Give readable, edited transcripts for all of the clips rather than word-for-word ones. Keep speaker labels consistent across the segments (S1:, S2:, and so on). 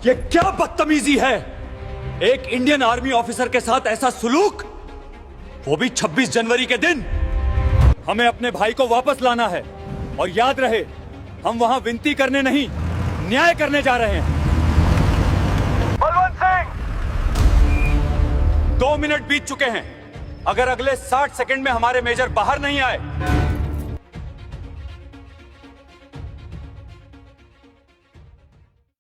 S1: ये क्या बदतमीजी है? एक इंडियन आर्मी ऑफिसर के साथ ऐसा सुलूक, वो भी 26 जनवरी के दिन। हमें अपने भाई को वापस लाना है और याद रहे, हम वहां विनती करने नहीं, न्याय करने जा रहे हैं। बलवंत सिंह, 2 मिनट बीत चुके हैं। अगर अगले 60 सेकंड में हमारे मेजर बाहर नहीं आए,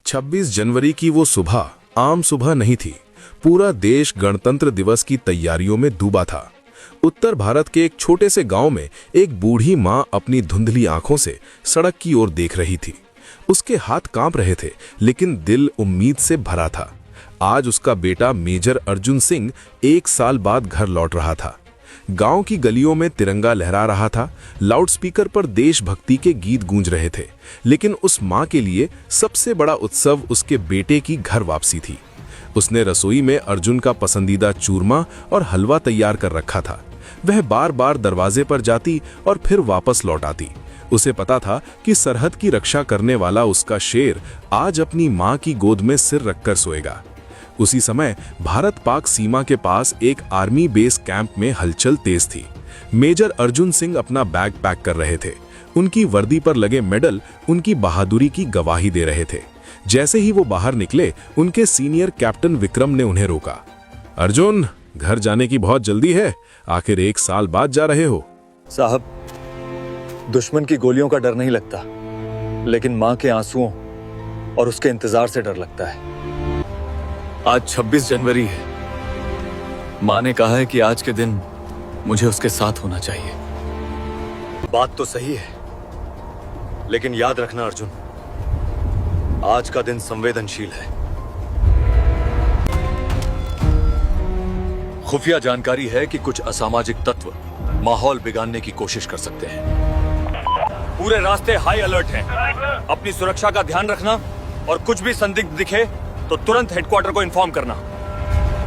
S2: 26 जनवरी की वो सुबह आम सुबह नहीं थी। पूरा देश गणतंत्र दिवस की तैयारियों में डूबा था। उत्तर भारत के एक छोटे से गांव में एक बूढ़ी मां अपनी धुंधली आंखों से सड़क की ओर देख रही थी। उसके हाथ कांप रहे थे, लेकिन दिल उम्मीद से भरा था। आज उसका बेटा मेजर अर्जुन सिंह 1 साल बाद घर लौट रहा था। गांव की गलियों में तिरंगा लहरा रहा था, लाउडस्पीकर पर देशभक्ति के गीत गूंज रहे थे। लेकिन उस मां के लिए सबसे बड़ा उत्सव उसके बेटे की घर वापसी थी। उसने रसोई में अर्जुन का पसंदीदा चूरमा और हलवा तैयार कर रखा था। वह बार बार दरवाजे पर जाती और फिर वापस लौट आती। उसे पता था कि सरहद की रक्षा करने वाला उसका शेर आज अपनी मां की गोद में सिर रखकर सोएगा। उसी समय भारत पाक सीमा के पास एक आर्मी बेस कैंप में हलचल तेज थी। मेजर अर्जुन सिंह अपना बैग पैक कर रहे थे। उनकी वर्दी पर लगे मेडल उनकी बहादुरी की गवाही दे रहे थे। जैसे ही वो बाहर निकले, उनके सीनियर कैप्टन विक्रम ने उन्हें रोका। अर्जुन, घर जाने की बहुत जल्दी है, आखिर 1 साल बाद जा रहे हो।
S1: साहब, दुश्मन की गोलियों का डर नहीं लगता, लेकिन मां के आंसुओं और उसके इंतजार से डर लगता है। आज 26 जनवरी है। मां ने कहा है कि आज के दिन मुझे उसके साथ होना चाहिए। बात तो सही है, लेकिन याद रखना अर्जुन, आज का दिन संवेदनशील है। खुफिया जानकारी है कि कुछ असामाजिक तत्व माहौल बिगाड़ने की कोशिश कर सकते हैं। पूरे रास्ते हाई अलर्ट हैं। अपनी सुरक्षा का ध्यान रखना और कुछ भी संदिग्ध दिखे तो तुरंत हेडक्वार्टर को इन्फॉर्म करना।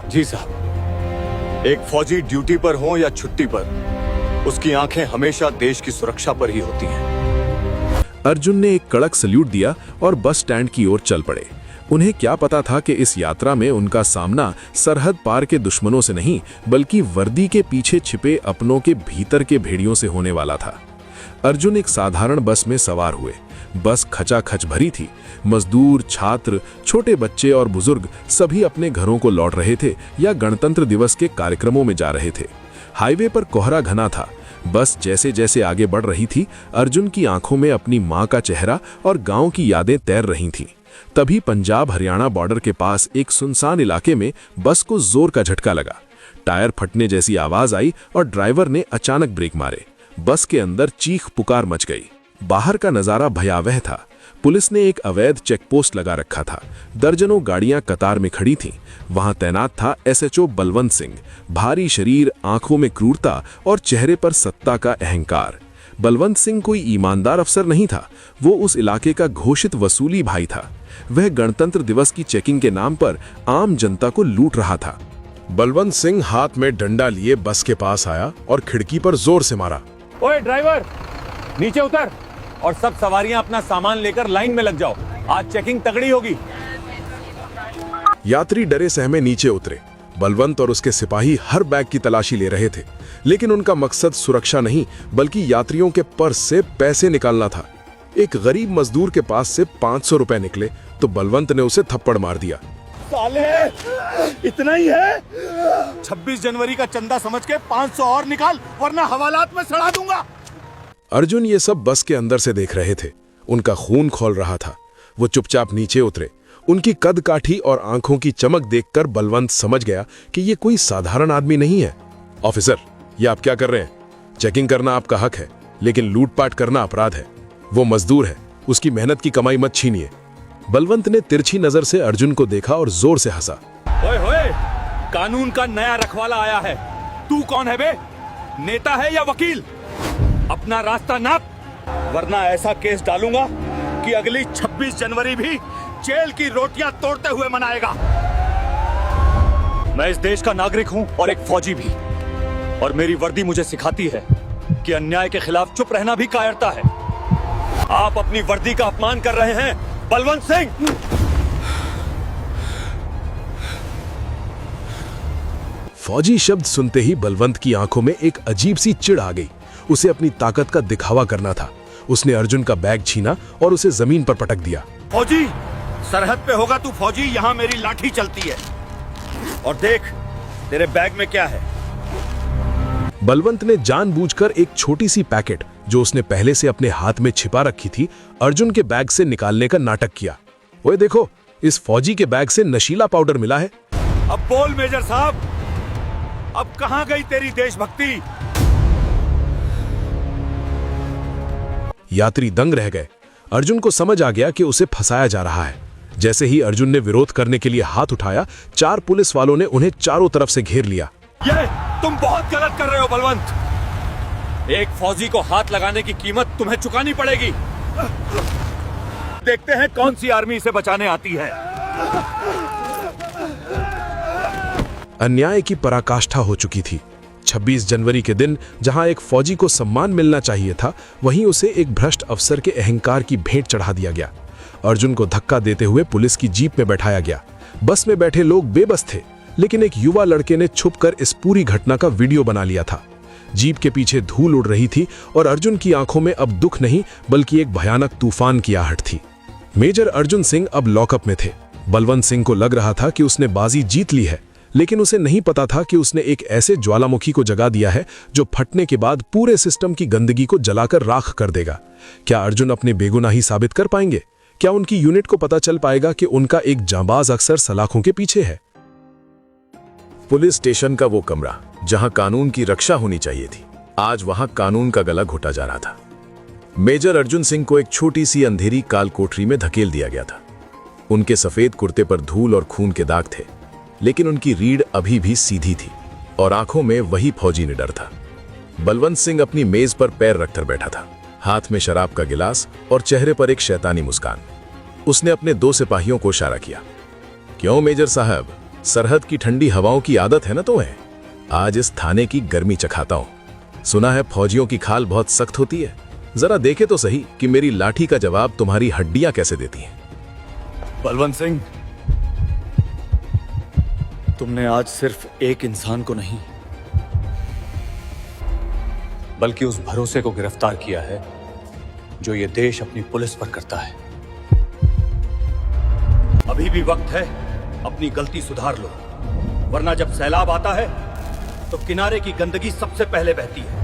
S1: जी साहब। एक फौजी ड्यूटी पर हो या छुट्टी पर, उसकी आंखें हमेशा देश की सुरक्षा पर ही होती हैं।
S2: अर्जुन ने एक कड़क सल्यूट दिया और बस स्टैंड की ओर चल पड़े। उन्हें क्या पता था कि इस यात्रा में उनका सामना सरहद पार के दुश्मनों से नहीं, बल्कि वर्दी के पीछे छिपे अपनों के भीतर के भेड़ियों से होने वाला था। अर्जुन एक साधारण बस में सवार हुए। बस खचाखच भरी थी। मजदूर, छात्र, छोटे बच्चे और बुजुर्ग सभी अपने घरों को लौट रहे थे या गणतंत्र दिवस के कार्यक्रमों में जा रहे थे। हाईवे पर कोहरा घना था। बस जैसे जैसे आगे बढ़ रही थी, अर्जुन की आंखों में अपनी मां का चेहरा और गांव की यादें तैर रही थीं। तभी पंजाब हरियाणा बॉर्डर के पास एक सुनसान इलाके में बस को जोर का झटका लगा। टायर फटने जैसी आवाज आई और ड्राइवर ने अचानक ब्रेक मारे। बस के अंदर चीख पुकार मच गई। बाहर का नजारा भयावह था। पुलिस ने एक अवैध चेकपोस्ट लगा रखा था। दर्जनों गाड़ियां कतार में खड़ी थीं। वहां तैनात था एसएचओ बलवंत सिंह। भारी शरीर, आंखों में क्रूरता और चेहरे पर सत्ता का अहंकार। बलवंत सिंह कोई ईमानदार अफसर नहीं था, वो उस इलाके का घोषित वसूली भाई था। वह गणतंत्र दिवस की चेकिंग के नाम पर आम जनता को लूट रहा था। बलवंत सिंह हाथ में डंडा लिए बस के पास आया और खिड़की पर जोर से मारा।
S1: ओए ड्राइवर, नीचे उतर और सब सवारियां अपना सामान लेकर लाइन में लग जाओ। आज चेकिंग तगड़ी होगी।
S2: यात्री डरे सहमे नीचे उतरे। बलवंत और उसके सिपाही हर बैग की तलाशी ले रहे थे, लेकिन उनका मकसद सुरक्षा नहीं, बल्कि यात्रियों के पर्स से पैसे निकालना था। एक गरीब मजदूर के पास से 500 रुपए निकले तो बलवंत ने उसे थप्पड़ मार दिया।
S1: साले, इतना ही है? 26 जनवरी का चंदा समझ के 500 और निकाल, वरना हवालात में सड़ा दूंगा।
S2: अर्जुन ये सब बस के अंदर से देख रहे थे। उनका खून खौल रहा था। वो चुपचाप नीचे उतरे। उनकी कद काठी और आंखों की चमक देखकर बलवंत समझ गया कि ये कोई साधारण आदमी नहीं है। ऑफिसर, ये आप क्या कर रहे हैं? चेकिंग करना आपका हक है, लेकिन लूटपाट करना अपराध है। वो मजदूर है, उसकी मेहनत की कमाई मत छीनिए। बलवंत ने तिरछी नजर से अर्जुन को देखा और जोर से हंसा।
S1: ओए होए, कानून का नया रखवाला आया है। तू कौन है बे? नेता है या वकील? अपना रास्ता नाप, वरना ऐसा केस डालूंगा कि अगली 26 जनवरी भी जेल की रोटियां तोड़ते हुए मनाएगा। मैं इस देश का नागरिक हूं और एक फौजी भी, और मेरी वर्दी मुझे सिखाती है कि अन्याय के खिलाफ चुप रहना भी कायरता है। आप अपनी वर्दी का अपमान कर रहे हैं बलवंत सिंह।
S2: फौजी शब्द सुनते ही बलवंत की आंखों में एक अजीब सी चिढ़ आ गई। उसे अपनी ताकत का दिखावा करना था। उसने अर्जुन का बैग छीना और उसे जमीन पर पटक दिया।
S3: फौजी, सरहद पे होगा तू फौजी, यहाँ मेरी लाठी चलती है। और देख तेरे बैग में क्या है।
S2: बलवंत ने जानबूझकर एक छोटी सी पैकेट जो उसने पहले से अपने हाथ में छिपा रखी थी, अर्जुन के बैग से निकालने का नाटक किया। ओए देखो, इस फौजी के बैग से नशीला पाउडर मिला है।
S3: अब बोल मेजर साहब, अब कहां गई तेरी देशभक्ति।
S2: यात्री दंग रह गए। अर्जुन को समझ आ गया कि उसे फंसाया जा रहा है। जैसे ही अर्जुन ने विरोध करने के लिए हाथ उठाया, 4 पुलिस वालों ने उन्हें चारों तरफ से घेर लिया।
S3: ये तुम बहुत गलत कर रहे हो बलवंत। एक फौजी को हाथ लगाने की कीमत तुम्हें चुकानी पड़ेगी। देखते हैं कौन सी आर्मी इसे बचाने आती है।
S2: अन्याय की पराकाष्ठा हो चुकी थी। 26 जनवरी के दिन जहां एक फौजी को सम्मान मिलना चाहिए था, वहीं उसे एक भ्रष्ट अफसर के अहंकार की भेंट चढ़ा दिया गया। अर्जुन को धक्का देते हुए पुलिस की जीप में बैठाया गया। बस में बैठे लोग बेबस थे, लेकिन एक युवा लड़के ने छुपकर इस पूरी घटना का वीडियो बना लिया था। जीप के पीछे धूल उड़ रही थी और अर्जुन की आंखों में अब दुख नहीं बल्कि एक भयानक तूफान की आहट थी। मेजर अर्जुन सिंह अब लॉकअप में थे। बलवंत सिंह को लग रहा था कि उसने बाजी जीत ली है, लेकिन उसे नहीं पता था कि उसने एक ऐसे ज्वालामुखी को जगा दिया है जो फटने के बाद पूरे सिस्टम की गंदगी को जलाकर राख कर देगा। क्या अर्जुन अपने बेगुनाही साबित कर पाएंगे? क्या उनकी यूनिट को पता चल पाएगा कि उनका एक जांबाज अफसर सलाखों के पीछे है? पुलिस स्टेशन का वो कमरा जहां कानून की रक्षा होनी चाहिए थी, आज वहां कानून का गला घोटा जा रहा था। मेजर अर्जुन सिंह को एक छोटी सी अंधेरी काल कोठरी में धकेल दिया गया था। उनके सफेद कुर्ते पर धूल और खून के दाग थे, लेकिन उनकी रीढ़ अभी भी सीधी थी और आंखों में वही फौजी निडर था। बलवंत सिंह अपनी मेज पर पैर रखकर बैठा था, हाथ में शराब का गिलास और चेहरे पर एक शैतानी मुस्कान। उसने अपने 2 सिपाहियों को इशारा किया। क्यों मेजर साहब, सरहद की ठंडी हवाओं की आदत है ना तुम्हें? आज इस थाने की गर्मी चखाता हूं। सुना है फौजियों की खाल बहुत सख्त होती है। जरा देखे तो सही कि मेरी लाठी का जवाब तुम्हारी हड्डियां कैसे देती हैं।
S1: बलवंत सिंह, तुमने आज सिर्फ एक इंसान को नहीं बल्कि उस भरोसे को गिरफ्तार किया है जो ये देश अपनी पुलिस पर करता है।
S3: अभी भी वक्त है, अपनी गलती सुधार लो, वरना जब सैलाब आता है तो किनारे की गंदगी सबसे पहले बहती है।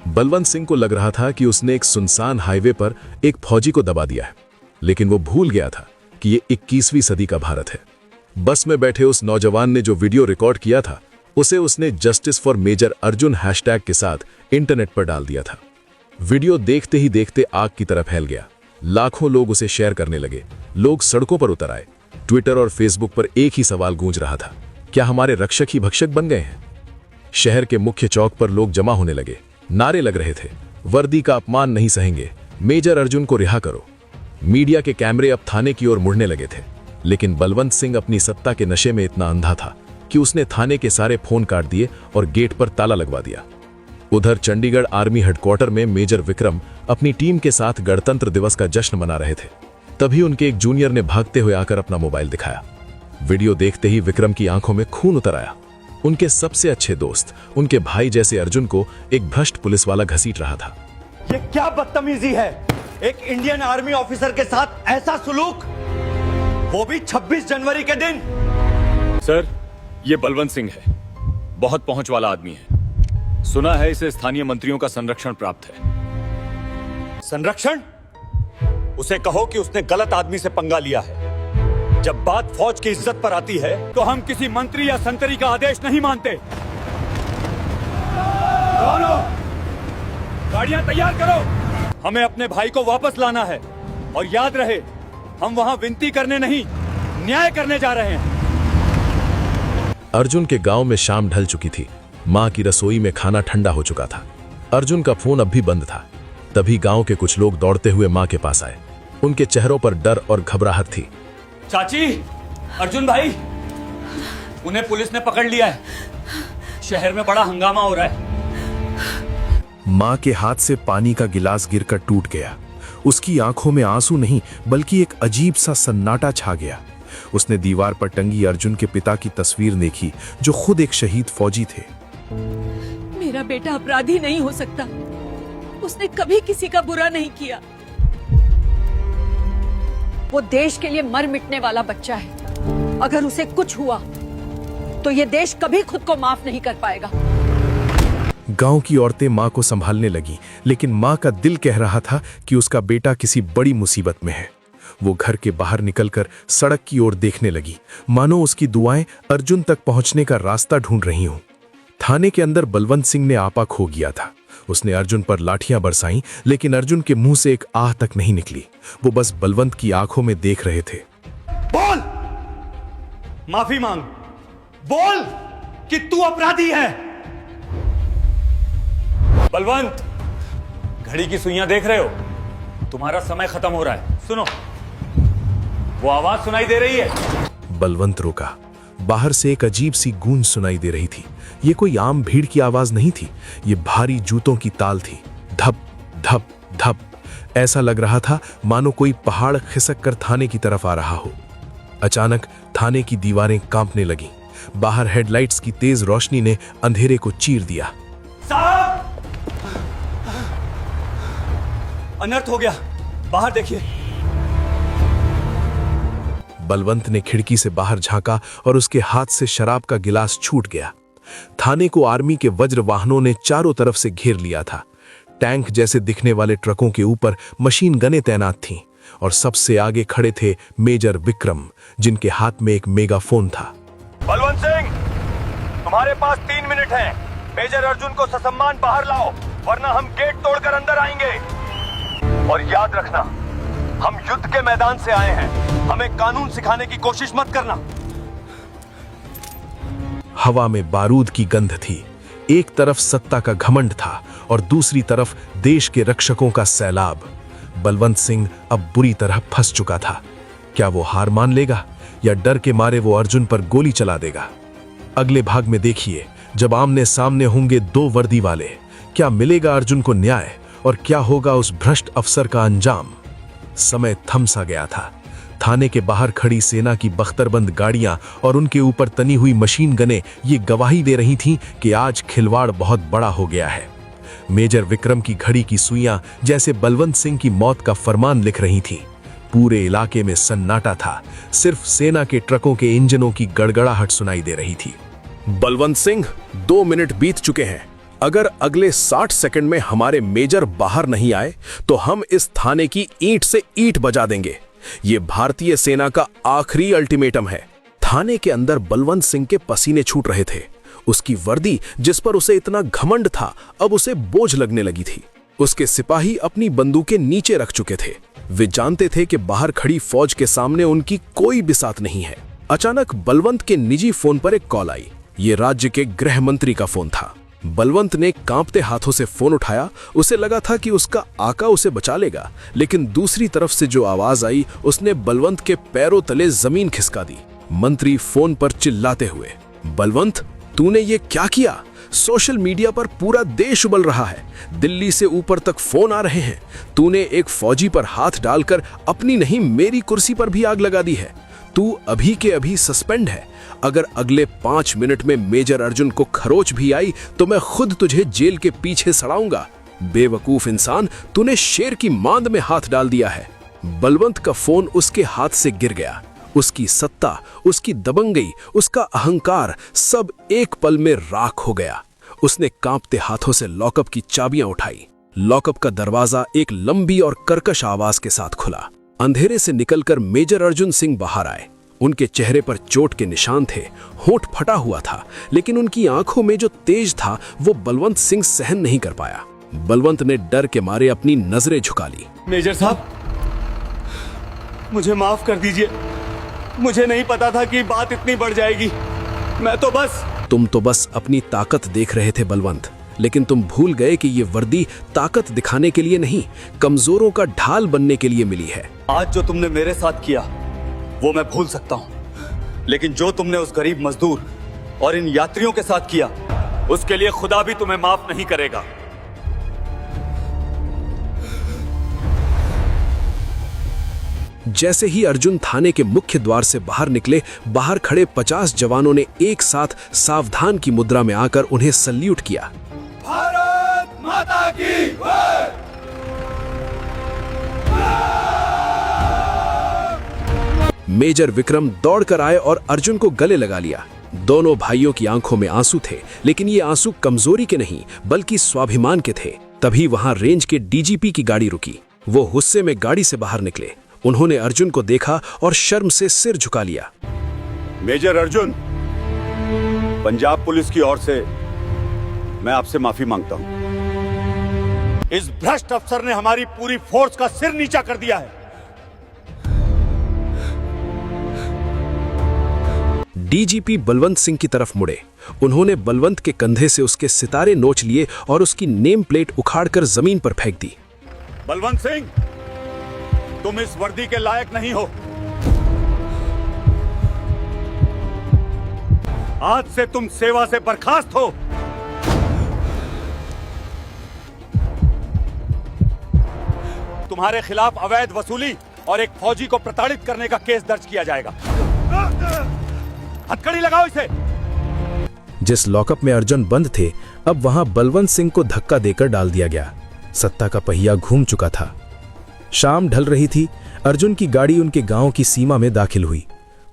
S2: बलवंत सिंह को लग रहा था कि उसने एक सुनसान हाईवे पर एक फौजी को दबा दिया है, लेकिन वो भूल गया था कि ये 21वीं सदी का भारत है। बस में बैठे उस नौजवान ने जो वीडियो रिकॉर्ड किया था, उसे उसने justice for major Arjun hashtag के साथ इंटरनेट पर डाल दिया था। वीडियो देखते ही देखते आग की तरह फैल गया। लाखों लोग उसे शेयर करने लगे। लोग सड़कों पर उतर आए। ट्विटर और फेसबुक पर एक ही सवाल गूंज रहा था, क्या हमारे रक्षक ही भक्षक बन गए हैं? शहर के मुख्य चौक पर लोग जमा होने लगे। नारे लग रहे थे, वर्दी का अपमान नहीं सहेंगे, मेजर अर्जुन को रिहा करो। मीडिया के कैमरे अब थाने की ओर मुड़ने लगे थे, लेकिन बलवंत सिंह अपनी सत्ता के नशे में इतना अंधा था कि उसने थाने के सारे फोन काट दिए और गेट पर ताला लगवा दिया। उधर चंडीगढ़ आर्मी हेडक्वार्टर में मेजर विक्रम अपनी टीम के साथ गणतंत्र दिवस का जश्न मना रहे थे। तभी उनके एक जूनियर ने भागते हुए आकर अपना मोबाइल दिखाया। वीडियो देखते ही विक्रम की आंखों में खून उतर आया। उनके सबसे अच्छे दोस्त, उनके भाई जैसे अर्जुन को एक भ्रष्ट पुलिस वाला घसीट रहा था।
S3: ये क्या बदतमीजी है, एक इंडियन आर्मी ऑफिसर के साथ ऐसा सुलूक, वो भी 26 जनवरी के दिन।
S1: सर, ये बलवंत सिंह है, बहुत पहुंच वाला आदमी है। सुना है इसे स्थानीय मंत्रियों का संरक्षण प्राप्त है।
S3: संरक्षण? उसे कहो कि उसने गलत आदमी से पंगा लिया है। जब बात फौज की इज्जत पर आती है तो हम किसी मंत्री या संतरी का आदेश नहीं मानते। गाड़ियां तैयार करो, हमें अपने भाई को वापस लाना है। और याद रहे, हम वहां विनती करने नहीं, न्याय करने जा रहे हैं।
S2: अर्जुन के गांव में शाम ढल चुकी थी। मां की रसोई में खाना ठंडा हो चुका था। अर्जुन का फोन अब भी बंद था। तभी गांव के कुछ लोग दौड़ते हुए मां के पास आए। उनके चेहरों पर डर और घबराहट थी।
S3: चाची, अर्जुन भाई, उन्हें पुलिस ने पकड़ लिया है। शहर में बड़ा हंगामा हो रहा है।
S2: मां के हाथ से पानी का गिलास गिरकर टूट गया। उसकी आंखों में आंसू नहीं बल्कि एक अजीब सा सन्नाटा छा गया। उसने दीवार पर टंगी अर्जुन के पिता की तस्वीर देखी, जो खुद एक शहीद फौजी थे।
S4: मेरा बेटा अपराधी नहीं हो सकता। उसने कभी किसी का बुरा नहीं किया। वो देश के लिए मर मिटने वाला बच्चा है। अगर उसे कुछ हुआ तो ये देश कभी खुद को माफ नहीं कर पाएगा।
S2: गांव की औरतें मां को संभालने लगी, लेकिन मां का दिल कह रहा था कि उसका बेटा किसी बड़ी मुसीबत में है। वो घर के बाहर निकलकर सड़क की ओर देखने लगी, मानो उसकी दुआएं अर्जुन तक पहुंचने का रास्ता ढूंढ रही हों। थाने के अंदर बलवंत सिंह ने आपा खो गया था। उसने अर्जुन पर लाठियां बरसाईं, लेकिन अर्जुन के मुंह से एक आह तक नहीं निकली। वो बस बलवंत की आंखों में देख रहे थे।
S3: बोल, माफी मांग, बोल कि तू अपराधी है। बलवंत, घड़ी की सुइयां देख रहे हो? तुम्हारा समय खत्म हो रहा है। सुनो, वो आवाज सुनाई दे रही है।
S2: बलवंत रुका। बाहर से एक अजीब सी गूंज सुनाई दे रही थी। ये कोई आम भीड़ की आवाज नहीं थी, ये भारी जूतों की ताल थी। धप धप धप। ऐसा लग रहा था मानो कोई पहाड़ खिसक कर थाने की तरफ आ रहा हो। अचानक थाने की दीवारें कांपने लगीं। बाहर हेडलाइट्स की तेज रोशनी ने अंधेरे को चीर दिया।
S3: साहब, अनर्थ हो गया, बाहर देखिए।
S2: बलवंत ने खिड़की से बाहर झांका और उसके हाथ से शराब का गिलास छूट गया। थाने को आर्मी के वज्र वाहनों ने चारों तरफ से घेर लिया था। टैंक जैसे दिखने वाले ट्रकों के ऊपर मशीन गनें तैनात थीं और सबसे आगे खड़े थे मेजर विक्रम, जिनके हाथ में एक मेगाफोन था।
S3: बलवंत सिंह, तुम्हारे पास 3 मिनट हैं। मेजर अर्जुन को ससम्मान बाहर लाओ, वरना हम गेट तोड़कर अंदर आएंगे। और याद रखना, हम युद्ध के मैदान से आए हैं। हमें कानून सिखाने की कोशिश मत करना।
S2: हवा में बारूद की गंध थी। एक तरफ सत्ता का घमंड था और दूसरी तरफ देश के रक्षकों का सैलाब। बलवंत सिंह अब बुरी तरह फंस चुका था। क्या वो हार मान लेगा या डर के मारे वो अर्जुन पर गोली चला देगा? अगले भाग में देखिए, जब आमने सामने होंगे दो वर्दी वाले, क्या मिलेगा अर्जुन को न्याय और क्या होगा उस भ्रष्ट अफसर का अंजाम? समय थम सा गया था। थाने के बाहर खड़ी सेना की बख्तरबंद गाड़ियां और उनके ऊपर तनी हुई मशीन गनें ये गवाही दे रही थीं कि आज खिलवाड़ बहुत बड़ा हो गया है। मेजर विक्रम की घड़ी की सुइयां जैसे बलवंत सिंह की मौत का फरमान लिख रही थीं। पूरे इलाके में सन्नाटा था। सिर्फ सेना के ट्रकों के इंजनों की गड़गड़ाहट सुनाई दे रही थी।
S5: बलवंत सिंह, 2 मिनट बीत चुके हैं। अगर अगले 60 सेकंड में हमारे मेजर बाहर नहीं आए तो हम इस थाने की ईंट से ईंट बजा देंगे। ये भारतीय सेना का आखिरी अल्टीमेटम है। थाने के अंदर बलवंत सिंह के पसीने छूट रहे थे। उसकी वर्दी, जिस पर उसे इतना घमंड था, अब उसे बोझ लगने लगी थी। उसके सिपाही अपनी बंदूकें नीचे रख चुके थे। वे जानते थे कि बाहर खड़ी फौज के सामने उनकी कोई बिसात नहीं है। अचानक बलवंत के निजी फोन पर एक कॉल आई। ये राज्य के गृह मंत्री का फोन था। बलवंत ने कांपते हाथों से फोन उठाया। उसे लगा था कि उसका आका उसे बचा लेगा, लेकिन दूसरी तरफ से जो आवाज आई उसने बलवंत के पैरों तले जमीन खिसका दी। मंत्री फोन पर चिल्लाते हुए, बलवंत, तूने ये क्या किया? सोशल मीडिया पर पूरा देश उबल रहा है। दिल्ली से ऊपर तक फोन आ रहे हैं। तूने एक फौजी पर हाथ डालकर अपनी नहीं मेरी कुर्सी पर भी आग लगा दी है। तू अभी के अभी सस्पेंड है। अगर अगले 5 मिनट में मेजर अर्जुन को खरोच भी आई तो मैं खुद तुझे जेल के पीछे सड़ाऊंगा। बेवकूफ इंसान, तूने शेर की मांद में हाथ डाल दिया है। बलवंत का फोन उसके हाथ से गिर गया। उसकी सत्ता, उसकी दबंगई, उसका अहंकार सब एक पल में राख हो गया। उसने कांपते हाथों से लॉकअप की चाबियां उठाई। लॉकअप का दरवाजा एक लंबी और कर्कश आवाज के साथ खुला। अंधेरे से निकलकर मेजर अर्जुन सिंह बाहर आए। उनके चेहरे पर चोट के निशान थे। होंठ फटा हुआ था, लेकिन उनकी आंखों में जो तेज था वो बलवंत सिंह सहन नहीं कर पाया। बलवंत ने डर के मारे अपनी नजरें झुका ली।
S3: मेजर साहब, मुझे माफ कर दीजिए। मुझे नहीं पता था कि बात इतनी बढ़ जाएगी। तुम तो बस अपनी ताकत देख रहे थे बलवंत, लेकिन तुम भूल गए कि ये वर्दी ताकत दिखाने के लिए नहीं, कमजोरों का ढाल बनने के लिए मिली है। आज जो तुमने मेरे साथ किया वो मैं भूल सकता हूं, लेकिन जो तुमने उस गरीब मजदूर और इन यात्रियों के साथ किया उसके लिए खुदा भी तुम्हें माफ नहीं करेगा। जैसे ही अर्जुन थाने के मुख्य द्वार से बाहर निकले, बाहर खड़े 50 जवानों ने एक साथ सावधान की मुद्रा में आकर उन्हें सल्यूट किया।
S1: भारत माता की जय।
S3: मेजर विक्रम दौड़कर आए और अर्जुन को गले लगा लिया। दोनों भाइयों की आंखों में आंसू थे, लेकिन ये आंसू कमजोरी के नहीं बल्कि स्वाभिमान के थे। तभी वहां रेंज के डीजीपी की गाड़ी रुकी। वो गुस्से में गाड़ी से बाहर निकले। उन्होंने अर्जुन को देखा और शर्म से सिर झुका लिया।
S6: मेजर अर्जुन, पंजाब पुलिस की ओर से मैं आपसे माफी मांगता हूं। इस भ्रष्ट अफसर ने हमारी पूरी फोर्स का सिर नीचा कर दिया है।
S3: डीजीपी बलवंत सिंह की तरफ मुड़े। उन्होंने बलवंत के कंधे से उसके सितारे नोच लिए और उसकी नेम प्लेट उखाड़कर जमीन पर फेंक दी।
S6: बलवंत सिंह, तुम इस वर्दी के लायक नहीं हो। आज से तुम सेवा से बर्खास्त हो। तुम्हारे खिलाफ अवैध वसूली और एक फौजी को प्रताड़ित करने का केस दर्ज किया जाएगा। हथकड़ी लगाओ इसे।
S5: जिस लॉकअप में अर्जुन बंद थे, अब वहां बलवंत सिंह को धक्का देकर डाल दिया गया। सत्ता का पहिया घूम चुका था। शाम ढल रही थी। अर्जुन की गाड़ी उनके गांव की सीमा में दाखिल हुई।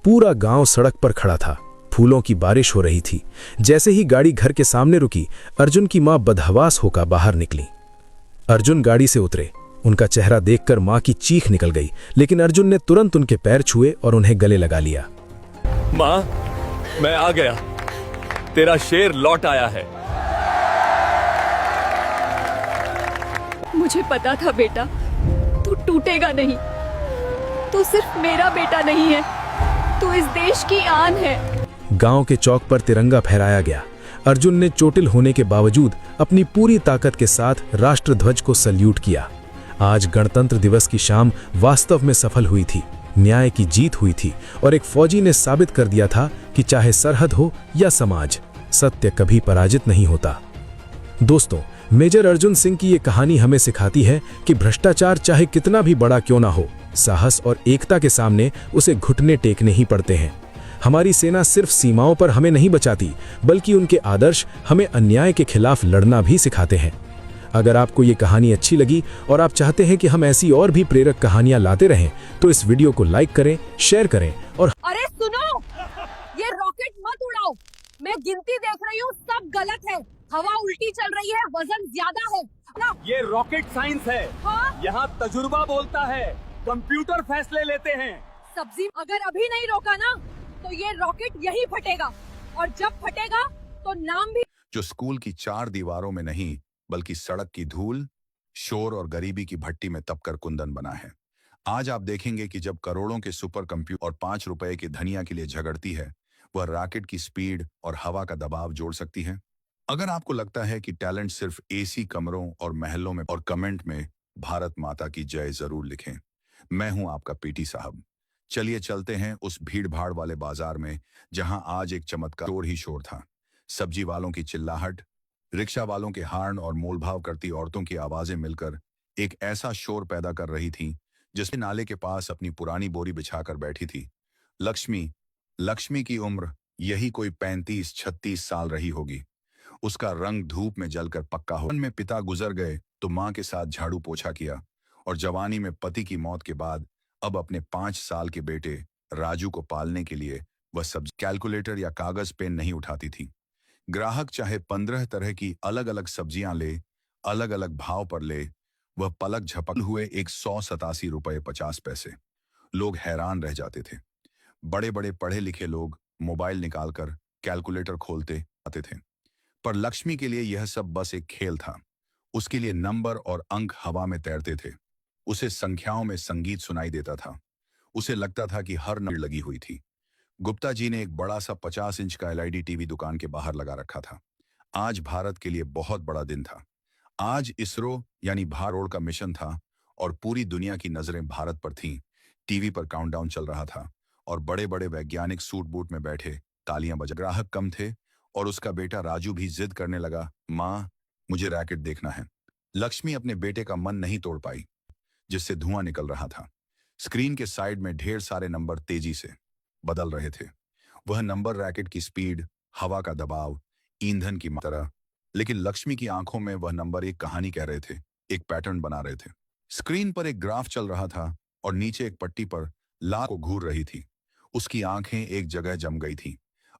S5: पूरा गांव सड़क पर खड़ा था। फूलों की बारिश हो रही थी। जैसे ही गाड़ी घर के सामने रुकी, अर्जुन की मां बदहवास होकर बाहर निकली। अर्जुन गाड़ी से उतरे। उनका चेहरा देखकर मां की चीख निकल गई, लेकिन अर्जुन ने तुरंत उनके पैर छुए और उन्हें गले लगा लिया।
S1: मां, मैं आ गया। तेरा शेर लौट आया है।
S4: मुझे पता था बेटा, तू टूटेगा नहीं। तू सिर्फ मेरा बेटा नहीं है, तू इस देश की आन है।
S5: गांव के चौक पर तिरंगा फहराया गया। अर्जुन ने चोटिल होने के बावजूद अपनी पूरी ताकत के साथ राष्ट्रध्वज को सल्यूट किया। आज गणतंत्र दिवस की शाम वास्तव में सफल हुई थी। न्याय की जीत हुई थी और एक फौजी ने साबित कर दिया था कि चाहे सरहद हो या समाज, सत्य कभी पराजित नहीं होता। दोस्तों, मेजर अर्जुन सिंह की ये कहानी हमें सिखाती है कि भ्रष्टाचार चाहे कितना भी बड़ा क्यों ना हो, साहस और एकता के सामने उसे घुटने टेकने ही पड़ते हैं। हमारी सेना सिर्फ सीमाओं पर हमें नहीं बचाती, बल्कि उनके आदर्श हमें अन्याय के खिलाफ लड़ना भी सिखाते हैं। अगर आपको ये कहानी अच्छी लगी और आप चाहते हैं कि हम ऐसी और भी प्रेरक कहानियां लाते रहें, तो इस वीडियो को लाइक करें, शेयर करें और
S4: अरे सुनो, ये रॉकेट मत उड़ाओ। मैं गिनती देख रही हूँ, सब गलत है। हवा उल्टी चल रही है, वजन ज्यादा है ना?
S6: ये रॉकेट साइंस है।
S4: हाँ?
S6: यहाँ तजुर्बा बोलता है, कंप्यूटर फैसले लेते हैं।
S4: सब्जी अगर अभी नहीं रोका ना, तो ये रॉकेट यही फटेगा, और जब फटेगा तो नाम भी।
S7: जो स्कूल की 4 दीवारों में नहीं, बल्कि सड़क की धूल, शोर और गरीबी की भट्टी में तपकर कुंदन बना है। आज आप देखेंगे कि जब करोड़ों के सुपर कंप्यूटर और 5 रुपए की धनिया के लिए झगड़ती है, वह रॉकेट की स्पीड और हवा का दबाव जोड़ सकती है। अगर आपको लगता है कि टैलेंट सिर्फ एसी कमरों और महलों में, और कमेंट में भारत माता की जय जरूर लिखें। मैं हूं आपका पीटी साहब। चलिए चलते हैं उस भीड़ भाड़ वाले बाजार में, जहां आज एक चमत्कार शोर ही शोर था। सब्जी वालों की चिल्लाहट, रिक्शा वालों के हार्न और मोलभाव करती औरतों की आवाजें मिलकर एक ऐसा शोर पैदा कर रही थीं, जिसमें नाले के पास अपनी पुरानी बोरी बिछाकर बैठी थी लक्ष्मी की उम्र यही कोई 35-36 साल रही होगी। उसका रंग धूप में जलकर पक्का हो। में पिता गुजर गए तो मां के साथ झाड़ू पोछा किया, और जवानी में पति की मौत के बाद अब अपने 5 साल के बेटे राजू को पालने के लिए वह सब्जी कैलकुलेटर या कागज पेन नहीं उठाती थी। ग्राहक चाहे 15 तरह की अलग अलग सब्जियां ले, अलग अलग भाव पर ले, वह पलक झपक हुए 187 रुपये 50 पैसे। लोग हैरान रह जाते थे। बड़े बड़े पढ़े लिखे लोग मोबाइल निकालकर कैलकुलेटर खोलते आते थे, पर लक्ष्मी के लिए यह सब बस एक खेल था। उसके लिए नंबर और अंक हवा में तैरते थे। उसे संख्याओं में संगीत सुनाई देता था। उसे लगता था कि हर नंबर लगी हुई थी। गुप्ता जी ने एक बड़ा सा 50 इंच का एलईडी टीवी दुकान के बाहर लगा रखा था। आज भारत के लिए बहुत बड़ा दिन था। आज इसरो यानी भारत का मिशन था और पूरी दुनिया की नजरें भारत पर थीं। टीवी पर काउंटडाउन चल रहा था और बड़े बड़े वैज्ञानिक सूट बूट में बैठे तालियां बजा। ग्राहक कम थे और उसका बेटा राजू भी जिद करने लगा, माँ मुझे रैकेट देखना है। लक्ष्मी अपने बेटे का मन नहीं तोड़ पाई, जिससे धुआं निकल रहा था। स्क्रीन के साइड में ढेर सारे नंबर तेजी से बदल रहे थे। वह नंबर रैकेट की स्पीड, हवा का दबाव, ईंधन की मात्रा, लेकिन लक्ष्मी की आंखों में वह नंबर एक कहानी कह रहे थे, एक पैटर्न बना रहे थे। स्क्रीन पर एक ग्राफ चल रहा था और नीचे एक पट्टी पर लाल को घूर रही थी। उसकी आंखें एक जगह जम गई थीं।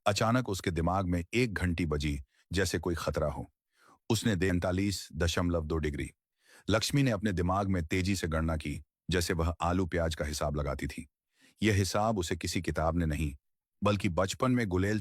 S7: अचानक उसके दिमाग में एक घंटी बजी, जैसे कोई खतरा हो। उसने 43.2 डिग्री। लक्ष्मी ने अपने दिमाग में तेजी से गणना की, जैसे वह आलू प्याज का हिसाब लगाती थी। यह हिसाब उसे किसी किताब ने नहीं, बल्कि बचपन में गुलेल